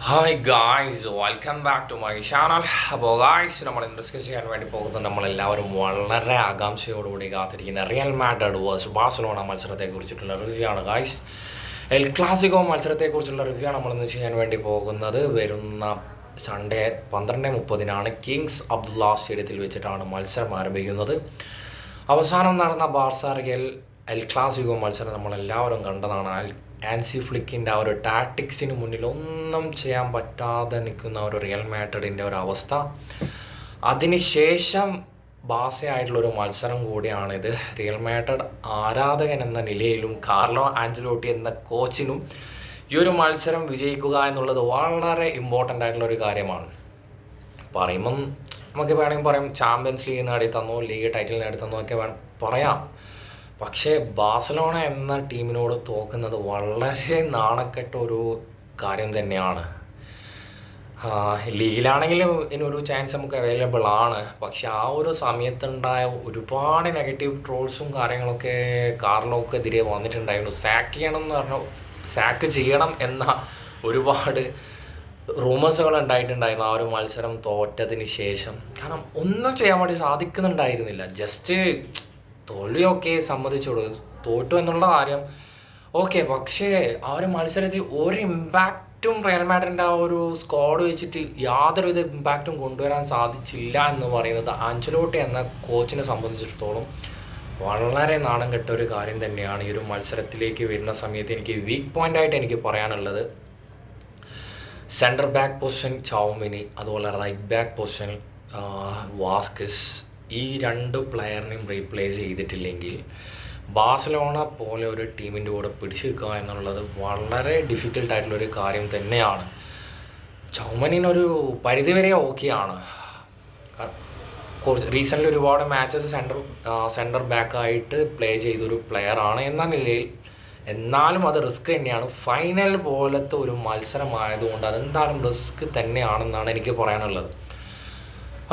Hi guys, welcome back to my channel. അപ്പോൾ guys, നമ്മൾ discuss ചെയ്യാൻ വേണ്ടി പോകുന്നത് നമ്മളെല്ലാവരും വളരെ ആകാംക്ഷയോടുകൂടി കാത്തിരിക്കുന്ന റിയൽ മാഡ്രിഡ് വേഴ്സസ് ബാഴ്സലോണ മത്സരത്തെക്കുറിച്ചിട്ടുള്ള റിവ്യൂ ആണ് ഗായ്സ്. എൽ ക്ലാസിക്കോ മത്സരത്തെക്കുറിച്ചുള്ള റിവ്യൂ ആണ് നമ്മളിന്ന് ചെയ്യാൻ വേണ്ടി പോകുന്നത്. വരുന്ന സൺഡേ 12:30 കിങ്സ് അബ്ദുള്ള സ്റ്റേഡിയത്തിൽ വെച്ചിട്ടാണ് മത്സരം ആരംഭിക്കുന്നത്. അവസാനം നടന്ന ബാർസ റിയൽ എൽ ക്ലാസിക്കോ മത്സരം നമ്മളെല്ലാവരും കണ്ടതാണ്. ആൻസി ഫ്ലിക്കിൻ്റെ ആ ഒരു ടാക്ടിക്സിന് മുന്നിൽ ഒന്നും ചെയ്യാൻ പറ്റാതെ നിൽക്കുന്ന ഒരു റിയൽ മാഡ്രിഡിൻ്റെ ഒരു അവസ്ഥ. അതിനുശേഷം ബാസയായിട്ടുള്ളൊരു മത്സരം കൂടിയാണിത്. റിയൽ മാഡ്രിഡ് ആരാധകൻ എന്ന നിലയിലും കാർലോ ആഞ്ചലോട്ടി എന്ന കോച്ചിനും ഈ ഒരു മത്സരം വിജയിക്കുക എന്നുള്ളത് വളരെ ഇമ്പോർട്ടൻ്റ് ആയിട്ടുള്ളൊരു കാര്യമാണ്. പറയുമ്പം നമുക്ക് വേണമെങ്കിൽ പറയാം, ചാമ്പ്യൻസ് ലീഗ് നേടി തന്നോ, ലീഗ് ടൈറ്റിൽ നേടി തന്നോ ഒക്കെ പറയാം. പക്ഷേ ബാഴ്സലോണ എന്ന ടീമിനോട് തോക്കുന്നത് വളരെ നാണക്കെട്ട ഒരു കാര്യം തന്നെയാണ്. ലീഗിലാണെങ്കിലും ഇതിനൊരു ചാൻസ് നമുക്ക് അവൈലബിൾ ആണ്. പക്ഷെ ആ ഒരു സമയത്തുണ്ടായ ഒരുപാട് നെഗറ്റീവ് ട്രോൾസും കാര്യങ്ങളൊക്കെ കാർലോക്കെതിരെ വന്നിട്ടുണ്ടായിരുന്നു. സാക്ക് ചെയ്യണം എന്ന ഒരുപാട് റൂമേഴ്സുകൾ ഉണ്ടായിട്ടുണ്ടായിരുന്നു ആ ഒരു മത്സരം തോറ്റതിന് ശേഷം. കാരണം ഒന്നും ചെയ്യാൻ വേണ്ടി സാധിക്കുന്നുണ്ടായിരുന്നില്ല. ജസ്റ്റ് തോൽവിയൊക്കെ സമ്മതിച്ചോളൂ, തോറ്റു എന്നുള്ള കാര്യം ഓക്കെ. പക്ഷേ ആ ഒരു മത്സരത്തിൽ ഒരു ഇമ്പാക്റ്റും റിയൽ മാഡ്രിഡിൻ്റെ ആ ഒരു സ്ക്വാഡ് വെച്ചിട്ട് യാതൊരുവിധ ഇമ്പാക്റ്റും കൊണ്ടുവരാൻ സാധിച്ചില്ല എന്ന് പറയുന്നത് ആഞ്ചലോട്ടി എന്ന കോച്ചിനെ സംബന്ധിച്ചിടത്തോളം വളരെ നാണം കെട്ട ഒരു കാര്യം തന്നെയാണ്. ഈ ഒരു മത്സരത്തിലേക്ക് വരുന്ന സമയത്ത് എനിക്ക് വീക്ക് പോയിൻ്റായിട്ട് എനിക്ക് പറയാനുള്ളത്, സെൻറ്റർ ബാക്ക് പൊസിഷൻ ചൗമിനി, അതുപോലെ റൈറ്റ് ബാക്ക് പൊസിഷൻ വാസ്കസ്, ഈ രണ്ട് പ്ലെയറിനെയും റീപ്ലേസ് ചെയ്തിട്ടില്ലെങ്കിൽ ബാഴ്സലോണ പോലെ ഒരു ടീമിൻ്റെ കൂടെ പിടിച്ചു നിൽക്കുക എന്നുള്ളത് വളരെ ഡിഫിക്കൽട്ടായിട്ടുള്ളൊരു കാര്യം തന്നെയാണ്. ചൗമനിനൊരു പരിധിവരെ ഓക്കെയാണ്. റീസെൻ്റ്ലി ഒരുപാട് മാച്ചസ് സെൻറ്റർ ബാക്കായിട്ട് പ്ലേ ചെയ്തൊരു പ്ലെയറാണ് എന്ന നിലയിൽ. എന്നാലും അത് റിസ്ക് തന്നെയാണ്. ഫൈനൽ പോലത്തെ ഒരു മത്സരമായതുകൊണ്ട് അതെന്തായാലും റിസ്ക് തന്നെയാണെന്നാണ് എനിക്ക് പറയാനുള്ളത്.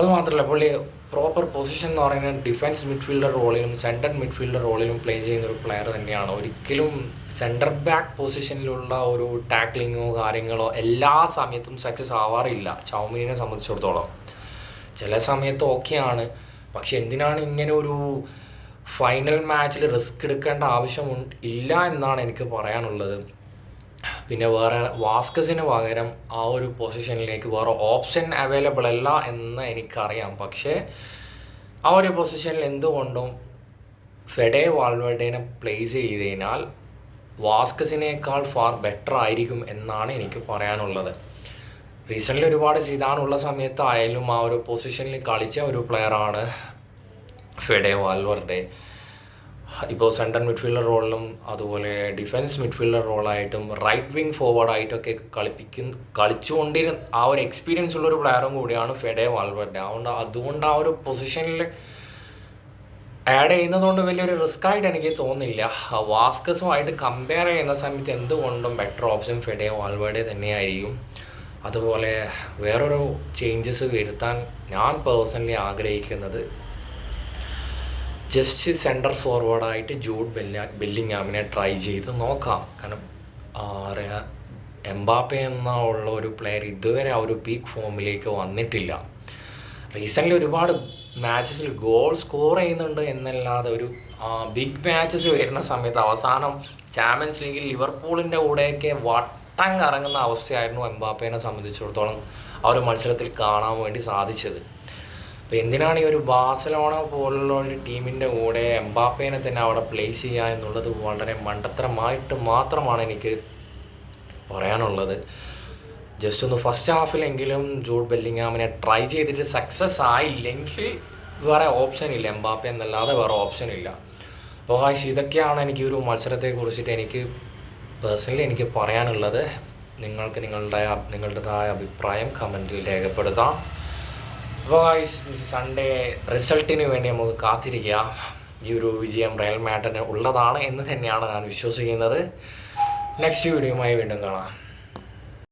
അതുമാത്രമല്ല, പുള്ളി പ്രോപ്പർ പൊസിഷൻ എന്ന് പറയുന്നത് ഡിഫൻസ് മിഡ്ഫീൽഡർ റോളിലും സെൻട്രൽ മിഡ്ഫീൽഡർ റോളിലും പ്ലേ ചെയ്യുന്ന ഒരു പ്ലെയർ തന്നെയാണ്. ഒരിക്കലും സെൻറ്റർ ബാക്ക് പൊസിഷനിലുള്ള ഒരു ടാക്ലിങ്ങോ കാര്യങ്ങളോ എല്ലാ സമയത്തും സക്സസ് ആവാറില്ല ചൗമിനെ സംബന്ധിച്ചിടത്തോളം. ചില സമയത്ത് ഓക്കെയാണ്, പക്ഷെ എന്തിനാണ് ഇങ്ങനെ ഒരു ഫൈനൽ മാച്ചിൽ റിസ്ക് എടുക്കേണ്ട ആവശ്യം ഇല്ല എന്നാണ് എനിക്ക് പറയാനുള്ളത്. പിന്നെ വേറെ വാസ്കസിന് പകരം ആ ഒരു പൊസിഷനിലേക്ക് വേറെ ഓപ്ഷൻ അവൈലബിൾ അല്ല എന്ന് എനിക്കറിയാം. പക്ഷേ ആ ഒരു പൊസിഷനിൽ എന്തുകൊണ്ടും ഫെഡെ വാൽവേർഡേനെ പ്ലേസ് ചെയ്ത് കഴിഞ്ഞാൽ വാസ്കസിനേക്കാൾ ഫാർ ബെറ്റർ ആയിരിക്കും എന്നാണ് എനിക്ക് പറയാനുള്ളത്. റീസെൻ്റ്ലി ഒരുപാട് സിദാനുള്ള സമയത്തായാലും ആ ഒരു പൊസിഷനിൽ കളിച്ച ഒരു പ്ലെയറാണ് ഫെഡെ വാൽവേർഡെ. ഇപ്പോൾ സെൻട്രൽ മിഡ്ഫീൽഡർ റോളിലും അതുപോലെ ഡിഫൻസ് മിഡ്ഫീൽഡർ റോളായിട്ടും റൈറ്റ് വിങ് ഫോർവേഡായിട്ടൊക്കെ കളിച്ചുകൊണ്ടിരുന്ന ആ ഒരു എക്സ്പീരിയൻസ് ഉള്ളൊരു പ്ലെയറും കൂടിയാണ് ഫെഡെ വാൽവേർഡെ. അതുകൊണ്ട് ആ ഒരു പൊസിഷനിൽ ആഡ് ചെയ്യുന്നതുകൊണ്ട് വലിയൊരു റിസ്ക് ആയിട്ട് എനിക്ക് തോന്നുന്നില്ല. വാസ്കസുമായിട്ട് കമ്പയർ ചെയ്യുന്ന സമയത്ത് എന്തുകൊണ്ടും ബെറ്റർ ഓപ്ഷൻ ഫെഡെ വാൽവേർഡെ തന്നെയായിരിക്കും. അതുപോലെ വേറൊരു ചേഞ്ചസ് വരുത്താൻ ഞാൻ പേഴ്സണലി ആഗ്രഹിക്കുന്നത്, ജസ്റ്റ് സെൻറ്റർ ഫോർവേഡായിട്ട് ജൂഡ് ബെല്ലിങ്ങാമിനെ ട്രൈ ചെയ്ത് നോക്കാം. കാരണം എംബാപ്പെ എന്നുള്ള ഒരു പ്ലെയർ ഇതുവരെ ആ ഒരു പീക്ക് ഫോമിലേക്ക് വന്നിട്ടില്ല. റീസെൻ്റ്ലി ഒരുപാട് മാച്ചസിൽ ഗോൾ സ്കോർ ചെയ്യുന്നുണ്ട് എന്നല്ലാതെ ഒരു ബിഗ് മാച്ചസ് വരുന്ന സമയത്ത് അവസാനം ചാമ്പ്യൻസ് ലീഗിൽ ലിവർപൂളിൻ്റെ കൂടെയൊക്കെ വട്ടം കറങ്ങുന്ന അവസ്ഥയായിരുന്നു എംബാപ്പേനെ സംബന്ധിച്ചിടത്തോളം ആ ഒരു മത്സരത്തിൽ കാണാൻ വേണ്ടി സാധിച്ചത്. അപ്പോൾ എന്തിനാണ് ഈ ഒരു ബാഴ്സലോണ പോലുള്ള ഒരു ടീമിൻ്റെ കൂടെ എംബാപ്പേനെ തന്നെ അവിടെ പ്ലേസ് ചെയ്യുക എന്നുള്ളത് വളരെ മണ്ടത്തരമായിട്ട് മാത്രമാണ് എനിക്ക് പറയാനുള്ളത്. ജസ്റ്റ് ഒന്ന് ഫസ്റ്റ് ഹാഫിലെങ്കിലും ജൂഡ് ബെല്ലിങ്ങാമിനെ ട്രൈ ചെയ്തിട്ട് സക്സസ് ആയില്ലെങ്കിൽ വേറെ ഓപ്ഷൻ ഇല്ല, എംബാപ്പെ എന്നല്ലാതെ വേറെ ഓപ്ഷൻ ഇല്ല. അപ്പോൾ ഇതൊക്കെയാണ് എനിക്ക് ഒരു മത്സരത്തെക്കുറിച്ചിട്ട് എനിക്ക് പേഴ്സണലി എനിക്ക് പറയാനുള്ളത്. നിങ്ങൾക്ക് നിങ്ങളുടേതായ അഭിപ്രായം കമൻറ്റിൽ രേഖപ്പെടുത്താം. അപ്പോൾ സൺഡേ റിസൾട്ടിന് വേണ്ടി നമുക്ക് കാത്തിരിക്കുക. ഈ ഒരു വിജയം റിയൽ മാഡ്രിഡിന് ഉള്ളതാണ് എന്ന് തന്നെയാണ് ഞാൻ വിശ്വസിക്കുന്നത്. നെക്സ്റ്റ് വീഡിയോയുമായി വീണ്ടും കാണാം.